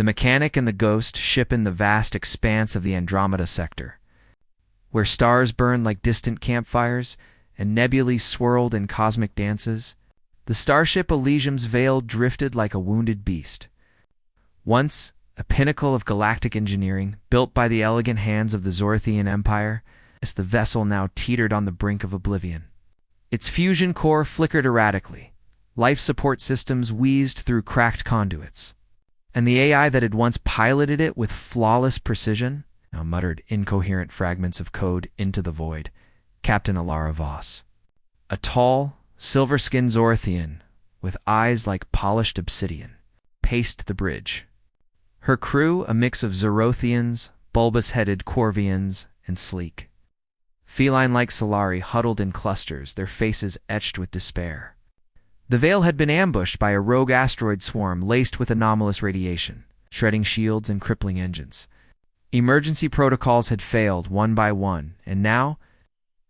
The mechanic and the ghost ship in the vast expanse of the Andromeda sector, where stars burned like distant campfires and nebulae swirled in cosmic dances. The starship Elysium's veil drifted like a wounded beast. Once a pinnacle of galactic engineering, built by the elegant hands of the Zorathian Empire, as the vessel now teetered on the brink of oblivion. Its fusion core flickered erratically, life support systems wheezed through cracked conduits, and the AI that had once piloted it with flawless precision now muttered incoherent fragments of code into the void. Captain Alara Voss, a tall, silver-skinned Zorathian with eyes like polished obsidian, paced the bridge. Her crew, a mix of Zorothians, bulbous-headed Quorvians, and sleek, feline-like Sylari, huddled in clusters, their faces etched with despair. The Veil had been ambushed by a rogue asteroid swarm laced with anomalous radiation, shredding shields and crippling engines. Emergency protocols had failed one by one, and now,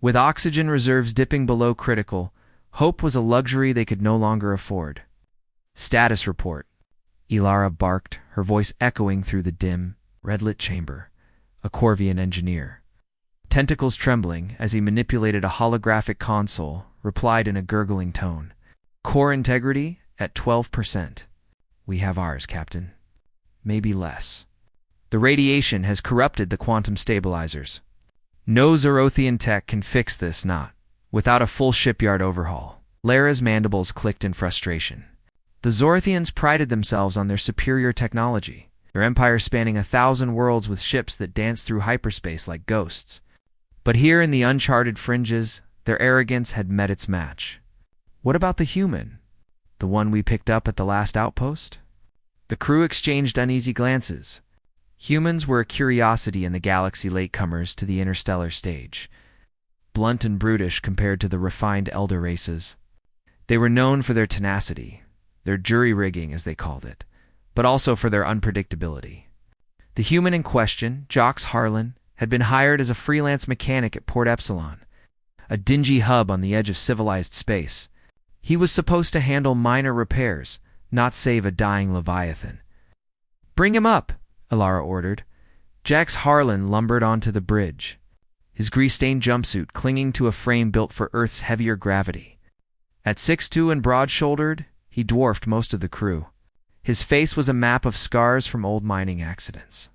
with oxygen reserves dipping below critical, hope was a luxury they could no longer afford. Status report. Ilara barked, her voice echoing through the dim, red-lit chamber. A Quorvian engineer, tentacles trembling as he manipulated a holographic console, replied in a gurgling tone. Core integrity at 12%. We have ours, Captain. Maybe less. The radiation has corrupted the quantum stabilizers. No Zorothian tech can fix this, not without a full shipyard overhaul. Lara's mandibles clicked in frustration. The Zorathians prided themselves on their superior technology, their empire spanning 1,000 worlds with ships that danced through hyperspace like ghosts. But here in the uncharted fringes, their arrogance had met its match. What about the human? The one we picked up at the last outpost? The crew exchanged uneasy glances. Humans were a curiosity in the galaxy latecomers to the interstellar stage, blunt and brutish compared to the refined elder races. They were known for their tenacity, their jury-rigging as they called it, but also for their unpredictability. The human in question, Jax Harlan, had been hired as a freelance mechanic at Port Epsilon, a dingy hub on the edge of civilized space. He was supposed to handle minor repairs, not save a dying Leviathan. "Bring him up," Alara ordered. Jax Harlan lumbered onto the bridge, his grease-stained jumpsuit clinging to a frame built for Earth's heavier gravity. At 6'2" and broad-shouldered, he dwarfed most of the crew. His face was a map of scars from old mining accidents,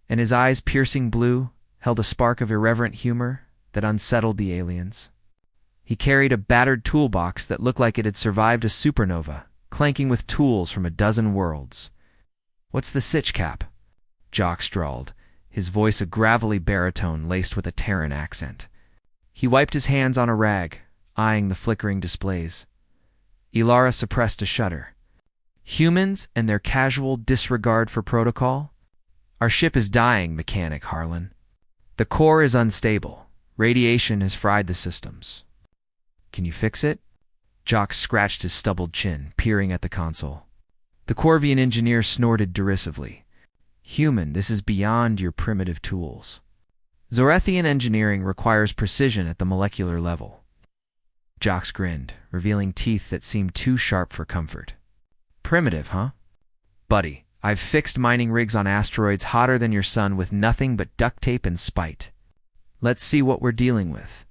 and his eyes, piercing blue, held a spark of irreverent humor that unsettled the aliens. He carried a battered toolbox that looked like it had survived a supernova, clanking with tools from a dozen worlds. "What's the sitch, Cap?" Jax drawled, his voice a gravelly baritone laced with a Terran accent. He wiped his hands on a rag, eyeing the flickering displays. Ilara suppressed a shudder. "Humans and their casual disregard for protocol? Our ship is dying, Mechanic Harlan. The core is unstable. Radiation has fried the systems. Can you fix it?" Jax scratched his stubbled chin, peering at the console. The Quorvian engineer snorted derisively. "Human, this is beyond your primitive tools. Zorathian engineering requires precision at the molecular level." Jax grinned, revealing teeth that seemed too sharp for comfort. "Primitive, huh? Buddy, I've fixed mining rigs on asteroids hotter than your sun with nothing but duct tape and spite. Let's see what we're dealing with."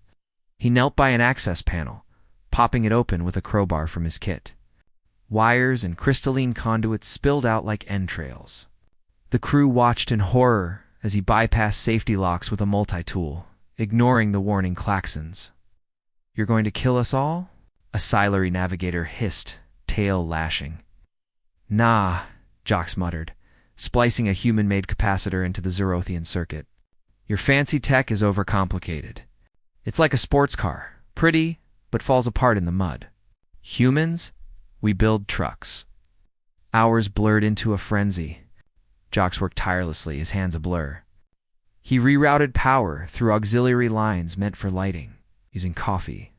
He knelt by an access panel, popping it open with a crowbar from his kit. Wires and crystalline conduits spilled out like entrails. The crew watched in horror as he bypassed safety locks with a multi-tool, ignoring the warning klaxons. "You're going to kill us all?" a Sylari navigator hissed, tail lashing. "Nah," Jax muttered, splicing a human-made capacitor into the Zorothian circuit. "Your fancy tech is overcomplicated. It's like a sports car, pretty, but falls apart in the mud. Humans? We build trucks." Hours blurred into a frenzy. Jax worked tirelessly, his hands a blur. He rerouted power through auxiliary lines meant for lighting, using coffee.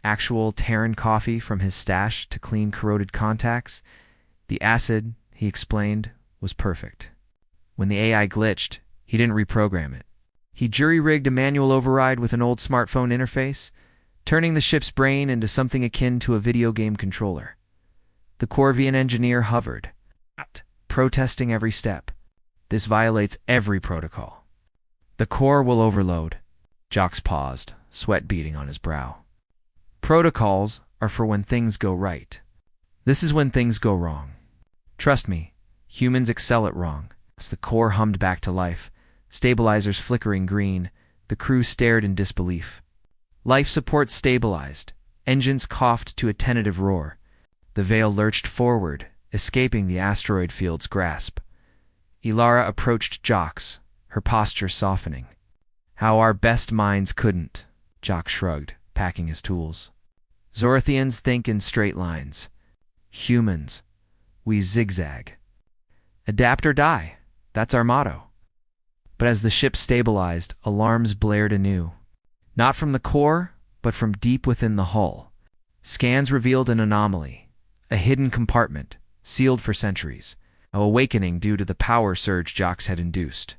Actual Terran coffee from his stash to clean corroded contacts. The acid, he explained, was perfect. When the AI glitched, he didn't reprogram it. He jury-rigged a manual override with an old smartphone interface, turning the ship's brain into something akin to a video game controller. The Quorvian engineer hovered, protesting every step. This violates every protocol. The core will overload. Jax paused, sweat beading on his brow. Protocols are for when things go right. This is when things go wrong. Trust me, humans excel at wrong. As the core hummed back to life, stabilizers flickering green, the crew stared in disbelief. Life support stabilized. Engines coughed to a tentative roar. The veil lurched forward, escaping the asteroid field's grasp. Sylari approached Jax, her posture softening. How our best minds couldn't, Jax shrugged, packing his tools. Zorathians think in straight lines. Humans, we zigzag. Adapt or die, that's our motto. But as the ship stabilized, alarms blared anew. Not from the core, but from deep within the hull. Scans revealed an anomaly, a hidden compartment, sealed for centuries, an awakening due to the power surge Jax had induced.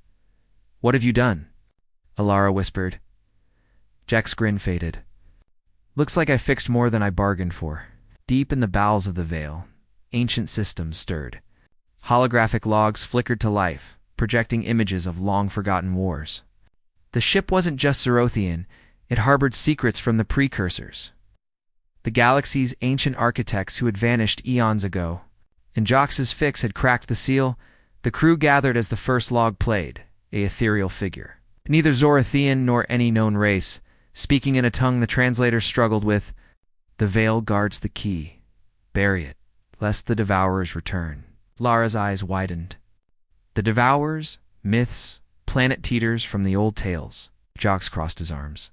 What have you done? Sylari whispered. Jax's grin faded. Looks like I fixed more than I bargained for. Deep in the bowels of the veil, ancient systems stirred. Holographic logs flickered to life, projecting images of long-forgotten wars. The ship wasn't just Zorathian, it harbored secrets from the precursors. The galaxy's ancient architects who had vanished eons ago. And Jax's fix had cracked the seal. The crew gathered as the first log played, a ethereal figure. Neither Zorathian nor any known race, speaking in a tongue the translator struggled with. The veil guards the key. Bury it, lest the Devourers return. Lara's eyes widened. The Devourers, myths, planet teeters from the old tales. Jax crossed his arms.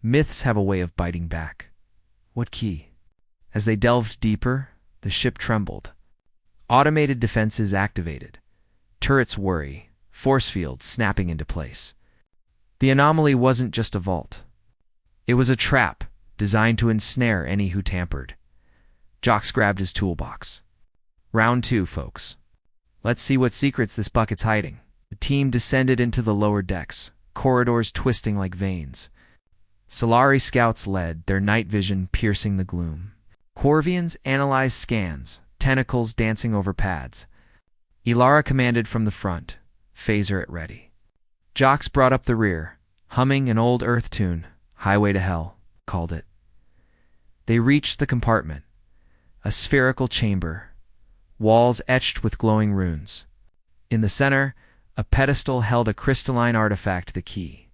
Myths have a way of biting back. What key? As they delved deeper, the ship trembled. Automated defenses activated. Turrets worry, force fields snapping into place. The anomaly wasn't just a vault. It was a trap designed to ensnare any who tampered. Jax grabbed his toolbox. Round 2, folks. Let's see what secrets this bucket's hiding. The team descended into the lower decks, corridors twisting like veins. Sylari scouts led, their night vision piercing the gloom. Quorvians analyzed scans, tentacles dancing over pads. Sylari commanded from the front, phaser at ready. Jax brought up the rear, humming an old Earth tune, Highway to Hell, called it. They reached the compartment, a spherical chamber, walls etched with glowing runes. In the center, a pedestal held a crystalline artifact, the key,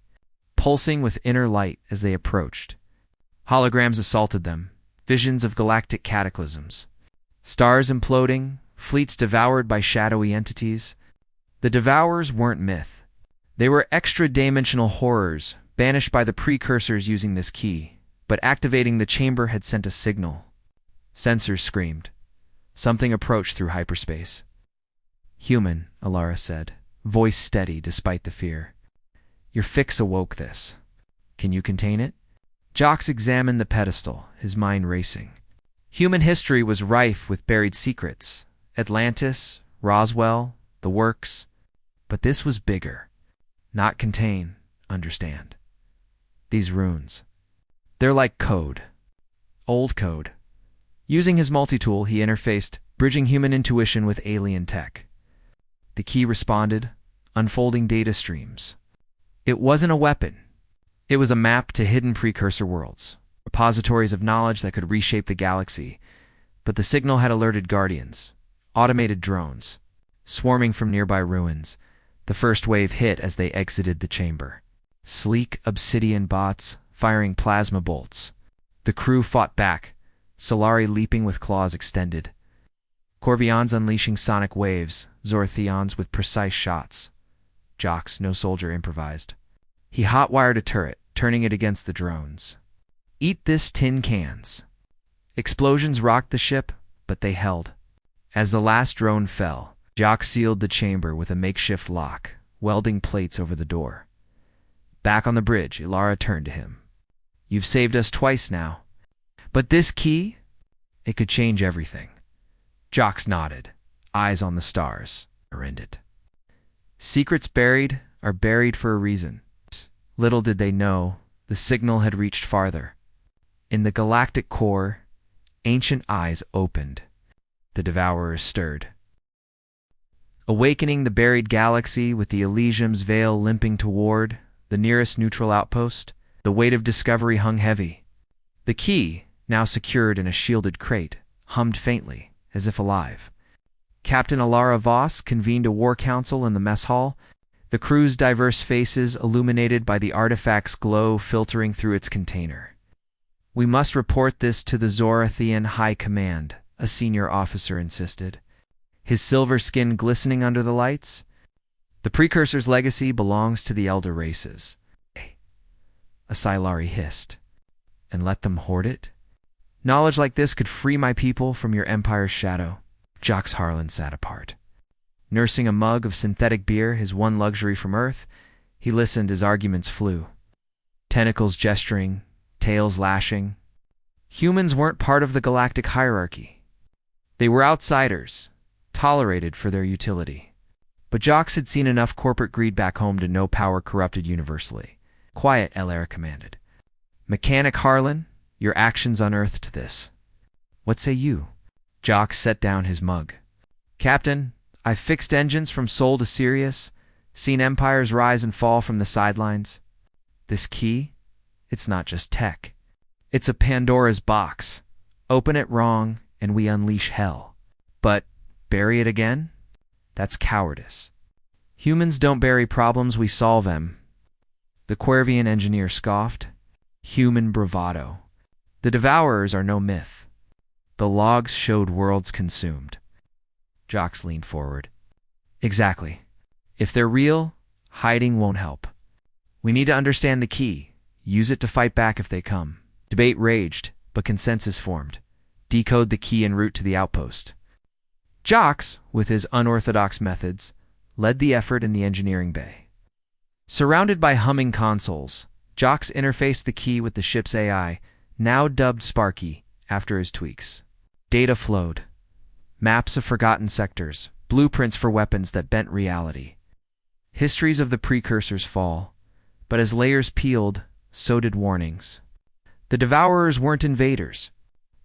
pulsing with inner light as they approached. Holograms assaulted them, visions of galactic cataclysms. Stars imploding, fleets devoured by shadowy entities. The Devourers weren't myth. They were extra-dimensional horrors, banished by the precursors using this key, but activating the chamber had sent a signal. Sensors screamed. Something approached through hyperspace. Human, Sylari said, voice steady despite the fear. Your fix awoke this. Can you contain it? Jax examined the pedestal, his mind racing. Human history was rife with buried secrets. Atlantis, Roswell, the works. But this was bigger. Not contain, understand. These runes. They're like code. Old code. Using his multi-tool, he interfaced, bridging human intuition with alien tech. The key responded, unfolding data streams. It wasn't a weapon. It was a map to hidden precursor worlds, repositories of knowledge that could reshape the galaxy. But the signal had alerted guardians, automated drones, swarming from nearby ruins. The first wave hit as they exited the chamber. Sleek obsidian bots firing plasma bolts. The crew fought back, Sylari leaping with claws extended. Quorvians unleashing sonic waves, Zorathians with precise shots. Jax, no soldier, improvised. He hot-wired a turret, turning it against the drones. Eat this, tin cans. Explosions rocked the ship, but they held. As the last drone fell, Jax sealed the chamber with a makeshift lock, welding plates over the door. Back on the bridge, Sylari turned to him. You've saved us twice now. But this key? It could change everything. Jax nodded, eyes on the stars, ended. Secrets buried are buried for a reason. Little did they know, the signal had reached farther. In the galactic core, ancient eyes opened. The Devourers stirred. awakening the buried galaxy with the Elysium's veil limping toward the nearest neutral outpost. The weight of discovery hung heavy. The key, now secured in a shielded crate, hummed faintly, as if alive. Captain Alara Voss convened a war council in the mess hall, the crew's diverse faces illuminated by the artifact's glow filtering through its container. "We must report this to the Zorathian High Command," a senior officer insisted, his silver skin glistening under the lights. "The Precursor's legacy belongs to the elder races," a Sylari hissed. "And let them hoard it? Knowledge like this could free my people from your empire's shadow." Jax Harlan sat apart. Nursing a mug of synthetic beer, his one luxury from Earth, he listened as arguments flew. Tentacles gesturing, tails lashing. Humans weren't part of the galactic hierarchy. They were outsiders, tolerated for their utility. But Jax had seen enough corporate greed back home to know power corrupted universally. "Quiet," Elara commanded. "Mechanic Harlan, your actions unearthed this. What say you?" Jax set down his mug. "Captain, I've fixed engines from Sol to Sirius, seen empires rise and fall from the sidelines. This key? It's not just tech. It's a Pandora's box. Open it wrong, and we unleash hell. But bury it again? That's cowardice. Humans don't bury problems, we solve them." The Quorvian engineer scoffed. "Human bravado. The Devourers are no myth. The logs showed worlds consumed." Jax leaned forward. "Exactly. If they're real, hiding won't help. We need to understand the key, use it to fight back if they come." Debate raged, but consensus formed. Decode the key en route to the outpost. Jax, with his unorthodox methods, led the effort in the engineering bay. Surrounded by humming consoles, Jax interfaced the key with the ship's AI, now dubbed Sparky, after his tweaks. Data flowed. Maps of forgotten sectors, blueprints for weapons that bent reality. Histories of the Precursor's fall, but as layers peeled, so did warnings. The Devourers weren't invaders.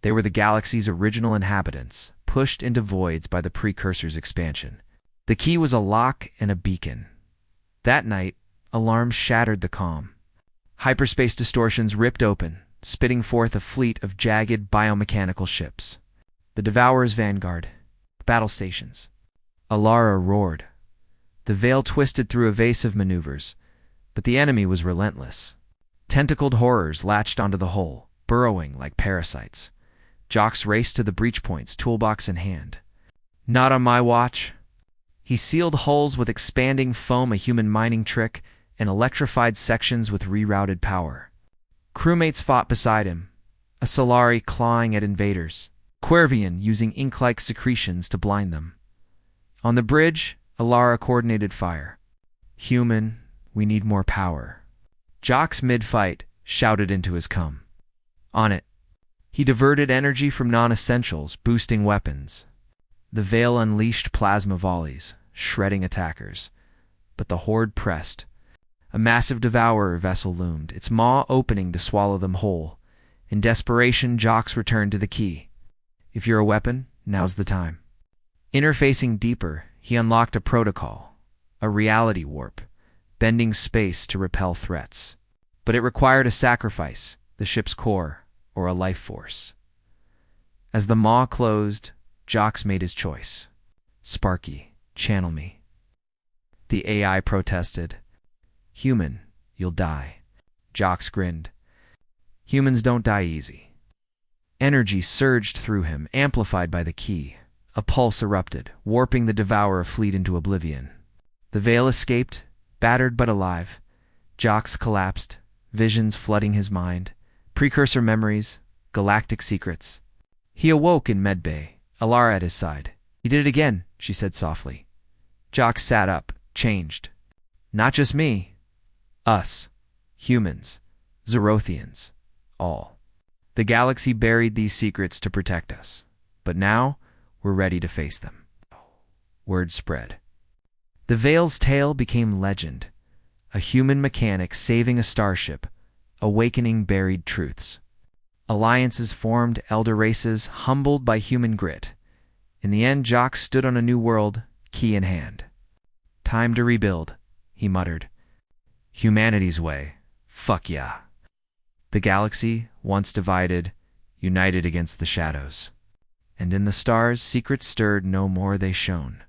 They were the galaxy's original inhabitants, pushed into voids by the Precursor's expansion. The key was a lock and a beacon. That night, alarms shattered the calm. Hyperspace distortions ripped open, spitting forth a fleet of jagged biomechanical ships. The Devourer's vanguard. Battle stations. Alara roared. The veil twisted through evasive maneuvers, but the enemy was relentless. Tentacled horrors latched onto the hull, burrowing like parasites. Jax raced to the breach points, toolbox in hand. "Not on my watch." He sealed hulls with expanding foam, a human mining trick, and electrified sections with rerouted power. Crewmates fought beside him, a Sylari clawing at invaders, Quorvian using ink-like secretions to blind them. On the bridge, Alara coordinated fire. "Human, we need more power." Jax, mid-fight, shouted into his come. "On it." He diverted energy from non-essentials, boosting weapons. The veil unleashed plasma volleys, shredding attackers. But the horde pressed. A massive Devourer vessel loomed, its maw opening to swallow them whole. In desperation, Jax returned to the key. "If you're a weapon, now's the time." Interfacing deeper, he unlocked a protocol, a reality warp, bending space to repel threats. But it required a sacrifice, the ship's core, or a life force. As the maw closed, Jax made his choice. "Sparky, channel me." The AI protested. "Human, you'll die." Jax grinned. "Humans don't die easy." Energy surged through him, amplified by the key. A pulse erupted, warping the Devourer fleet into oblivion. The veil escaped, battered but alive. Jax collapsed, visions flooding his mind. Precursor memories, galactic secrets. He awoke in medbay, Alara at his side. "You did it again," she said softly. Jax sat up, changed. "Not just me. Us. Humans. Zorathians. All. The galaxy buried these secrets to protect us. But now, we're ready to face them." Word spread. The Veil's tale became legend. A human mechanic saving a starship, awakening buried truths. Alliances formed, elder races humbled by human grit. In the end, Jax stood on a new world, key in hand. "Time to rebuild," he muttered. "Humanity's way. Fuck yeah." The galaxy, once divided, united against the shadows. And in the stars secrets stirred no more they shone.